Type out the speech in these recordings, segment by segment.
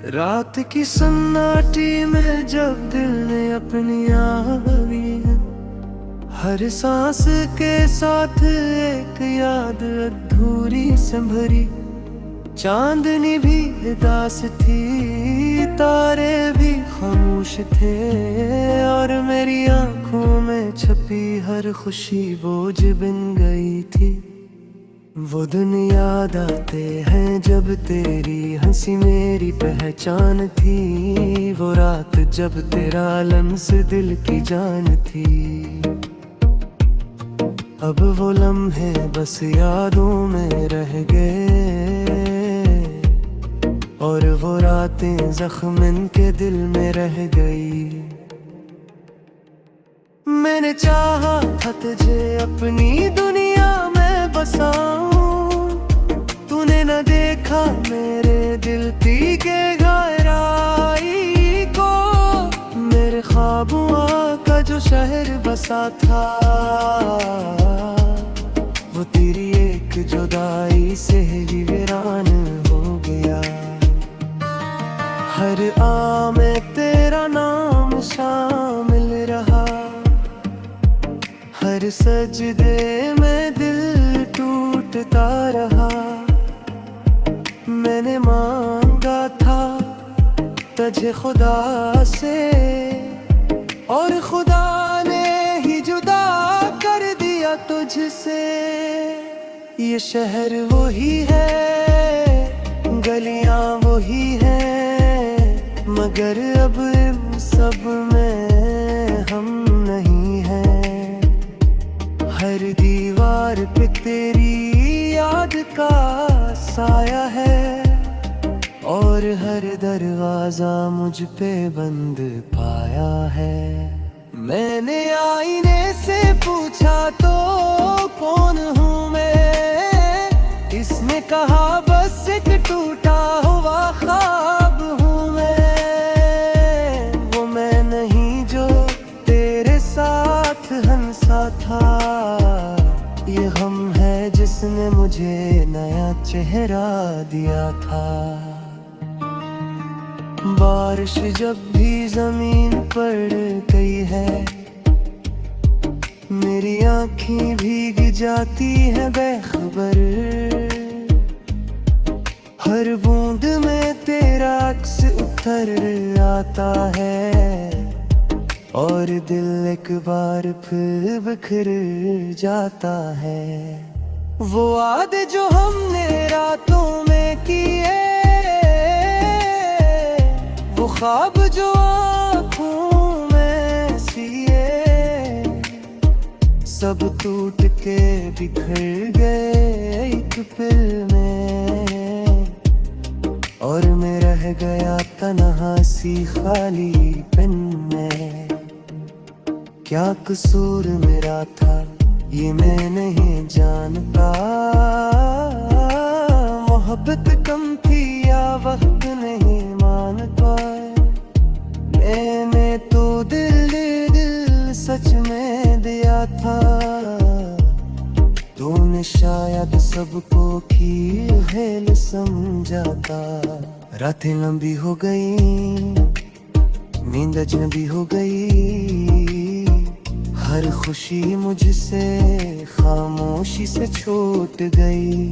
रात की सन्नाटी में जब दिल ने अपनी आवी है, हर सांस के साथ एक याद अधूरी से भरी। चांदनी भी उदास थी, तारे भी खामोश थे, और मेरी आंखों में छपी हर खुशी बोझ बन गई थी। वो दिन याद आते हैं जब तेरी हंसी मेरी पहचान थी, वो रात जब तेरा लम्स दिल की जान थी। अब वो लम्हे बस यादों में रह गए, और वो रातें जख्म के दिल में रह गई। मैंने चाहा था तुझे अपनी दुनिया में बसाऊं, तूने न देखा मेरे दिल के गहराई को। मेरे ख्वाबों का जो शहर बसा था, वो तेरी एक जुदाई से ही वीरान हो गया। हर आ में तेरा नाम शामिल रहा, हर सजदे में दिल टूटता रहा। मैंने मांगा था तुझे खुदा से, और खुदा ने ही जुदा कर दिया तुझसे। ये शहर वही है, गलियां वही हैं, मगर अब इन सब में हम नहीं हैं। हर दीवार पे तेरी याद का साया है, और हर दरवाजा मुझ पे बंद पाया है। मैंने आईने से पूछा तो कौन हूँ मैं, इसने कहा बस एक टूटा हुआ ख्वाब हूँ मैं। वो मैं नहीं जो तेरे साथ हंसा था, ये गम है जिसने मुझे नया चेहरा दिया था। बारिश जब भी जमीन पर गई है, मेरी आँखें भीग जाती है बेखबर। हर बूंद में तेरा अक्स उतर आता है, और दिल एक बार फिर बिखर जाता है। वो वादे जो हमने रातों में किए, वो ख्वाब जो आँखों में सिए, सब टूट के बिखर गए एक पल में। और मैं रह गया तन्हा सी खाली पेन में। क्या कसूर मेरा था ये मैं नहीं जानता, मोहब्बत कम थी या वक्त नहीं मान पाए। मैंने तो दिल सच में दिया था, तूने शायद सबको खेल समझा था। रातें लंबी हो गई, नींद अजनबी हो गई, हर खुशी मुझसे खामोशी से छूट गई।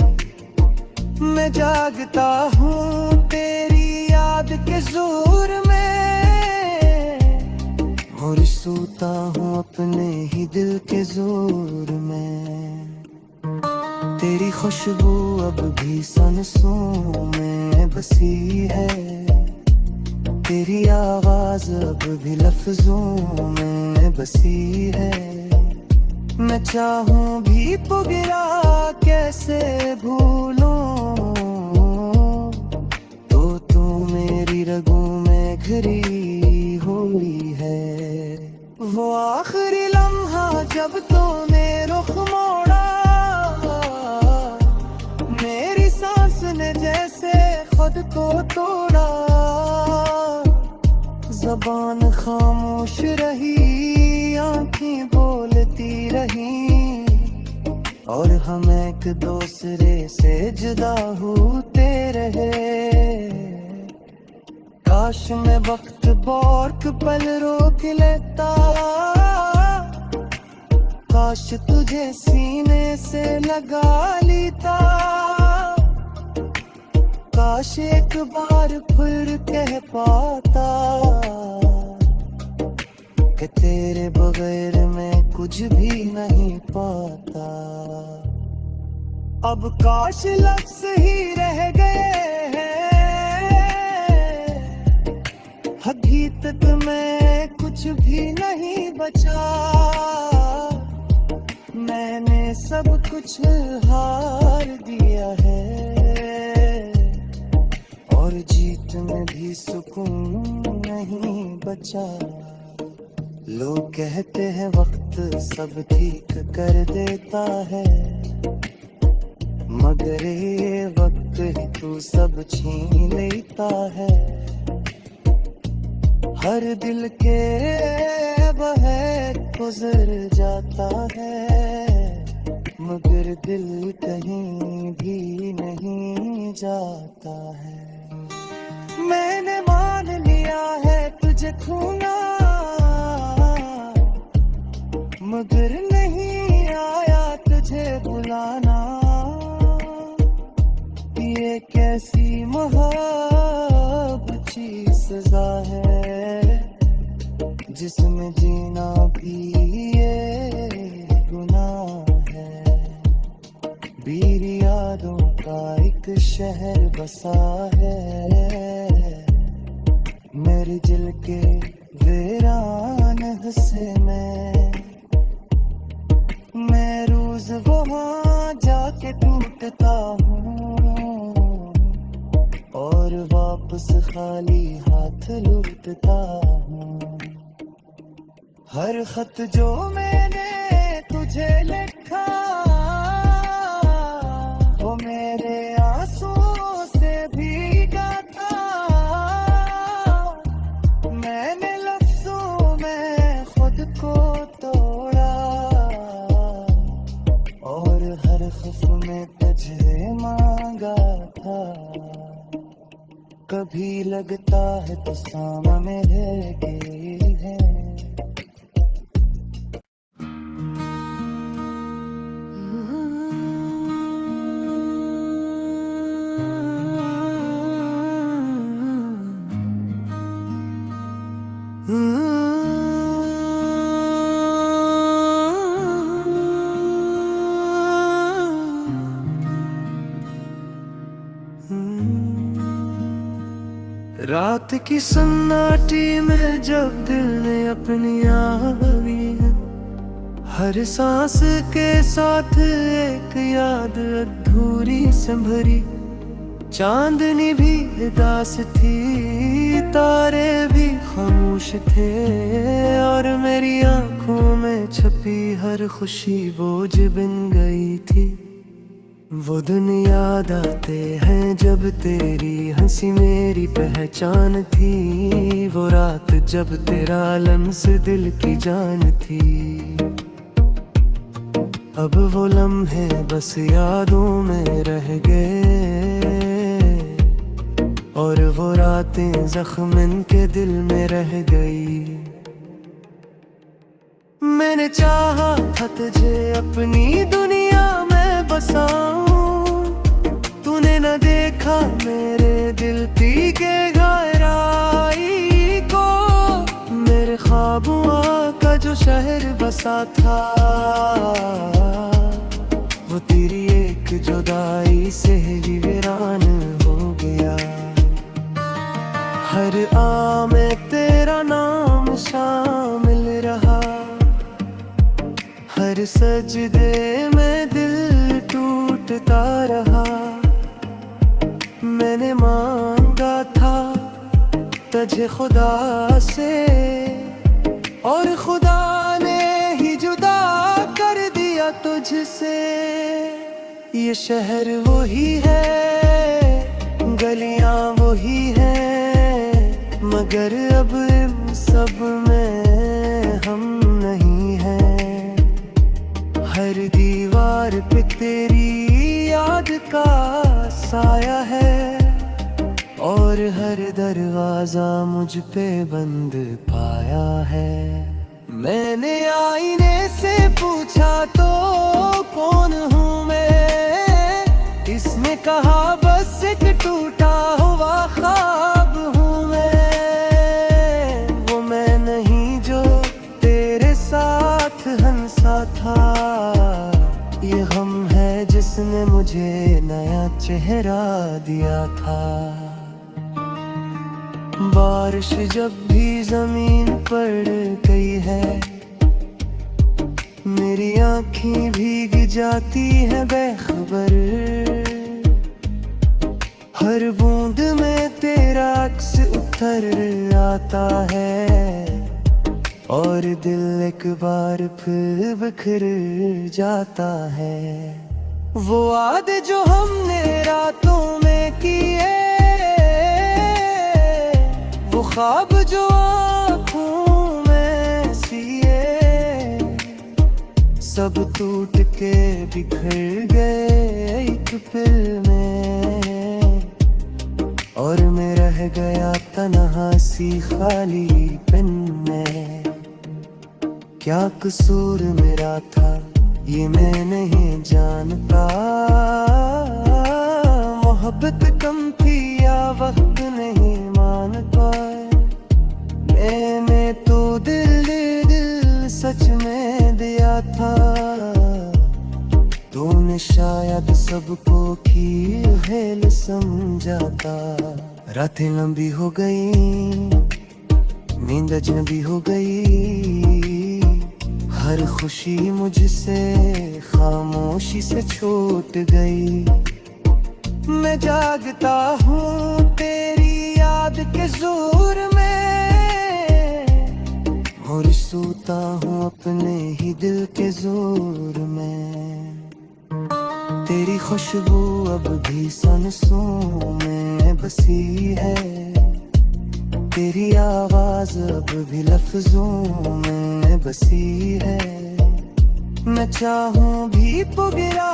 मैं जागता हूँ तेरी याद के जोर में, और सोता हूँ अपने ही दिल के जोर में। तेरी खुशबू अब भी सांसों में बसी है, तेरी आवाज अब भी लफ्जों में बसी है। मैं चाहूं भी पुगरा कैसे भूलूं, तो तू मेरी रगों में घिरी हुई है। वो आखिरी लम्हा जब तूने रुख मोड़ा, मेरी सांस ने जैसे खुद को तोड़ा। ज़बान खामोश रही, आँखें बोलती रही, और हम एक दूसरे से जुदा होते रहे। काश मैं वक्त बौर पल रोक लेता, काश तुझे सीने से लगा लेता, काश एक बार फिर कह पाता कि तेरे बगैर मैं कुछ भी नहीं पाता। अब काश लफ्ज़ ही रह गए हैं, अभी तक मैं कुछ भी नहीं बचा। मैंने सब कुछ हार दिया है और जीत में भी सुकून नहीं बचा। लोग कहते हैं वक्त सब ठीक कर देता है, मगर ये वक्त ही तू सब छीन लेता है। हर दिल के बहर गुजर जाता है, मगर दिल कहीं भी नहीं जाता है। मैंने मान लिया है तुझे खोना, मगर नहीं आया तुझे बुलाना। ये कैसी मोहब्बत की सजा है, जिसमें जीना भी ये गुनाह है। बीर यादों का एक शहर बसा है, मेरे दिल के वीरान हिस्से में। मैं रोज वहाँ जाके टूटता हूँ और वापस खाली हाथ लौटता हूँ। हर खत जो मैंने तुझे लिखा वो मेरे आंसुओं से भीगा था। मैंने लफ्जों में खुद को तोड़ा और हर खौफ में तुझे मांगा था। कभी लगता है तो सामने रह गई है। रात की सन्नाटी में जब दिल ने अपनी आवी है, हर सांस के साथ एक याद अधूरी संभरी। चांदनी भी उदास थी, तारे भी खामोश थे और मेरी आंखों में छपी हर खुशी बोझ बन गई थी। वो दिन याद आते हैं जब तेरी हंसी मेरी पहचान थी, वो रात जब तेरा लम्स दिल की जान थी। अब वो लम्हे बस यादों में रह गए और वो रातें ज़ख्म के दिल में रह गई। मैंने चाहा था तुझे अपनी दुनिया में बसाऊं, तूने न देखा मेरे दिल की गहराई को। मेरे ख्वाबों का जो शहर बसा था वो तेरी एक जुदाई से ही वीरान हो गया। हर आ में तेरा नाम शामिल रहा, हर सजदे में दिल टूटता रहा। मैंने मांगा था तुझे खुदा से और खुदा ने ही जुदा कर दिया तुझसे। ये शहर वही है, गलियां वही हैं, मगर अब इन सब में हम नहीं हैं। हर दीवार पे तेरी याद का साया है और हर दरवाजा मुझ पे बंद पाया है। मैंने आईने से पूछा तो कौन हूँ मैं, इसने कहा बस एक टूटा हुआ ख्वाब हूँ मैं। वो मैं नहीं जो तेरे साथ हंसा था, ये गम है जिसने मुझे नया चेहरा दिया था। बारिश जब भी जमीन पर गई है, मेरी आँखें भीग जाती है बेखबर। हर बूंद में तेरा अक्स उतर आता है, और दिल एक बार फिर बिखर जाता है। वो वादे जो हमने रातों में किए, वो ख्वाब जो आँखों में सिए, सब टूट के बिखर गए एक पल में। और मैं रह गया तन्हा सी खाली पेन में। क्या कसूर मेरा था ये मैं नहीं जानता, मोहब्बत कम थी या वक्त नहीं मान पाए। मैंने तो दिल सच में दिया था, तूने शायद सबको खेल समझा था। रातें लंबी हो गई, नींद अजनबी हो गई, हर खुशी मुझसे खामोशी से छूट गई। मैं जागता हूँ तेरी याद के जोर में, और सोता हूँ अपने ही दिल के जोर में। तेरी खुशबू अब भी सांसों में बसी है, तेरी आवाज अब भी लफ्जों में बसी है। मैं चाहूं भी पुगरा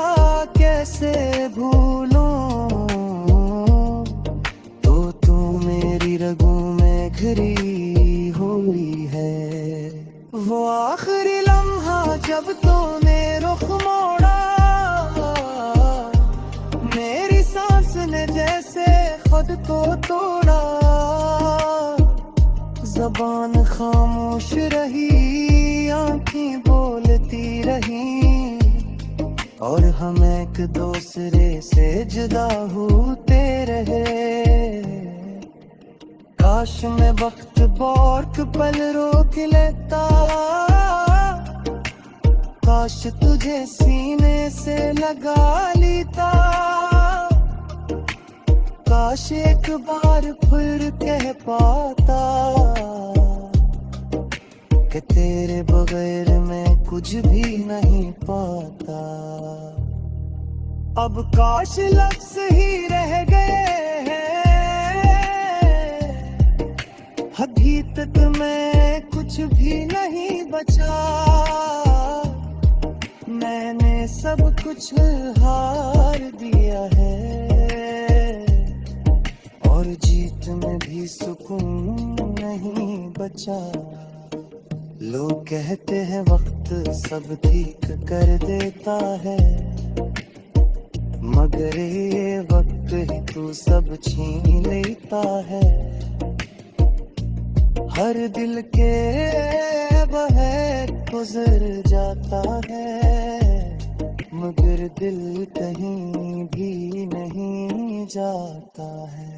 कैसे भूलूं, तो तू मेरी रगों में घिरी हुई है। वो आखिरी लम्हा जब तूने रुख मोड़ा, मेरी सांस ने जैसे खुद को तोड़ा। ज़बान खामोश रही, आँखें बोलती रही, और हम एक दूसरे से जुदा होते रहे। काश मैं वक्त बौर पल रोक लेता, काश तुझे सीने से लगा लेता। काश एक बार फिर कह पाता कि तेरे बगैर मैं कुछ भी नहीं पाता। अब काश लफ्ज़ ही रह गए हैं, अभी तक मैं कुछ भी नहीं बचा। मैंने सब कुछ हार दिया है, और जीत में भी सुकून नहीं बचा। लोग कहते हैं वक्त सब ठीक कर देता है, मगर ये वक्त ही तू सब छीन लेता है। हर दिल के बहर गुजर जाता है, मगर दिल कहीं भी नहीं जाता है।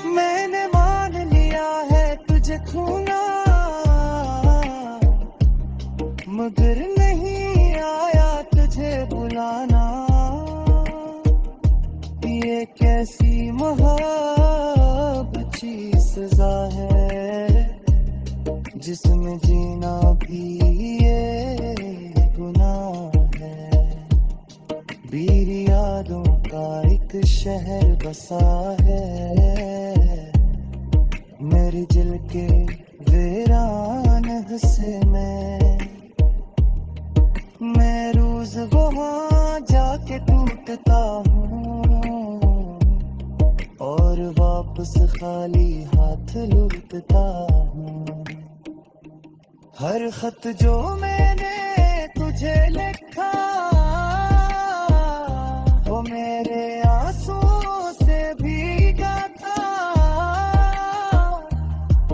मैंने मान लिया है तुझे खोना, मगर नहीं आया तुझे बुलाना। ये कैसी मोहब्बत की सजा है, जिसमें जीना भी ये गुनाह है। बीर यादों का एक शहर बसा है, मेरे दिल के वीरान हिस्से में। मैं रोज वहाँ जाके टूटता हूँ, और वापस से खाली हाथ लौटता हूँ। हर खत जो मैंने तुझे लिखा वो मेरे आंसू से भीगा था।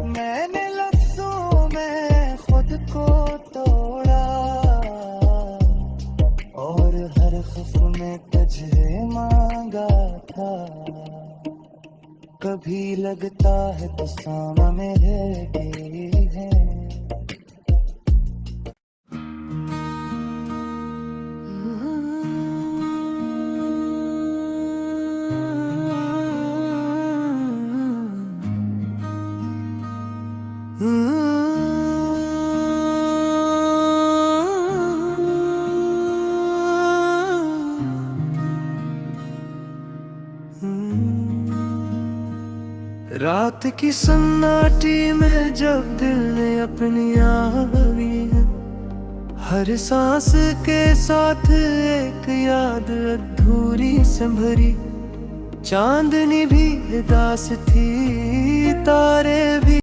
मैंने लफ्जों में खुद को तोड़ा और हर खत में तुझे मांगा था। कभी लगता है तो सामने मेरे है। रात की सन्नाटी में जब दिल ने अपनी आवी है, हर सांस के साथ एक याद अधूरी से भरी। चांदनी भी उदास थी, तारे भी